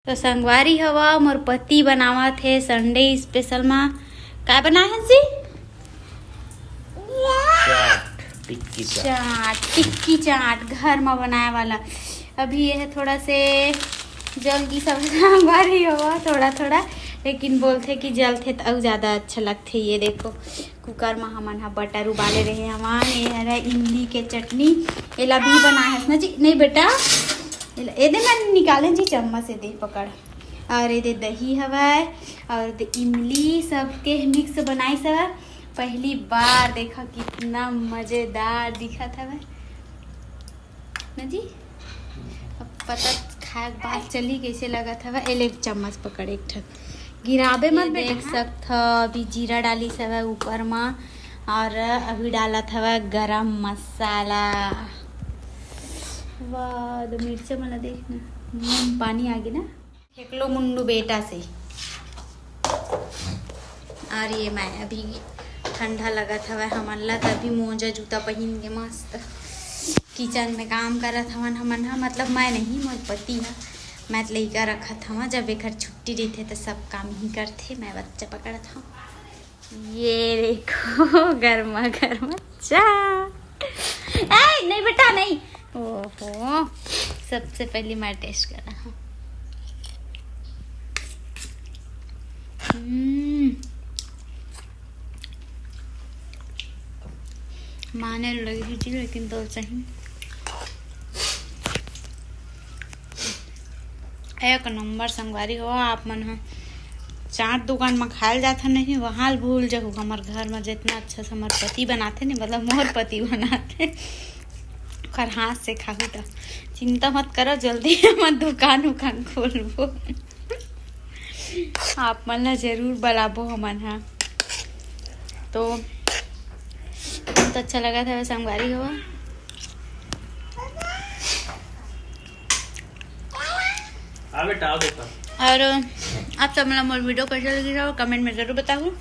तो संगवारी हवा मोर पति बनावा थे संडे स्पेशल में क्या बनाए हैं जी? टिक्की चाट घर में बनाए वाला। अभी यह थोड़ा से जल की सब संगवारी हवा थोड़ा थोड़ा, लेकिन बोलते कि जल थे तो ज़्यादा अच्छा लगते। ये देखो कुकर में हमन हा बटर उबाले रहे हमान। ये है इमली के चटनी, एला भी बनाए है ना जी? नहीं बेटा, ये दे मैं निकालें जी चम्मच से, दे पकड़। और ये दे दही हवाए और दे इमली सबके मिक्स बनाई सब। पहली बार देखा कितना मज़ेदार दिखा था वह ना जी। अब पता खाए बात चली कैसे लगा था वह। एक चम्मच पकड़ एक ठन, गिराबे मत देख सकता। अभी जीरा डाली सब ऊपर में और अभी डाला था गरम मसाला। वाह दो मिर्च मला देखना, मुंह पानी आ गया ना। फेंकलो मुंडू बेटा से। और ये मैं अभी ठंडा लगा था हमन ला, तभी मोजा जूता पहन के मस्त किचन में काम करा था हमन हा। मतलब मैं नहीं, मोर पति है। मैं तो लइका रखा था, जब एक छुट्टी रहते तो सब काम ही करते, मैं बच्चा पकड़ा था। ये देखो गर्मा गर्मा चाय। नहीं बेटा नहीं। ओहो, सबसे पहले मैं टेस्ट कर रहा हूँ। माने लगी थी लेकिन तो सही एक नंबर संगवारी हो। आप मन हो चाट दुकान में खायल जाता नहीं, वहाँ भूल जाओ। हमारे घर में जितना अच्छा से हमारे पति बनाते नहीं, मतलब मोर पति बनाते और हाथ से खाऊ तो चिंता मत करो, जल्दी हम दुकान उकान खोलबो। आप मन जरूर बुलाबो हमन हा। तो अच्छा लगा था संगवारी हुआ। और आप सब मेरा मोर वीडियो कैसे लगी था कमेंट में ज़रूर बताओ।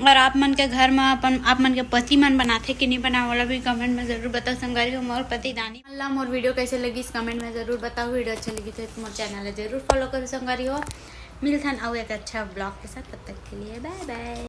और आप मन के घर में आप मन के पति मन बनाते कि नहीं बना वाला भी कमेंट में ज़रूर बताओ। संगवारी हो मोर पति दानी अल्लाह मोर वीडियो कैसे लगी इस कमेंट में ज़रूर बताओ। वीडियो अच्छा लगी तो मोर चैनल ज़रूर फॉलो करो। संगवारी हो मिलते हैं और एक अच्छा ब्लॉग के साथ, तब तक के लिए बाय बाय।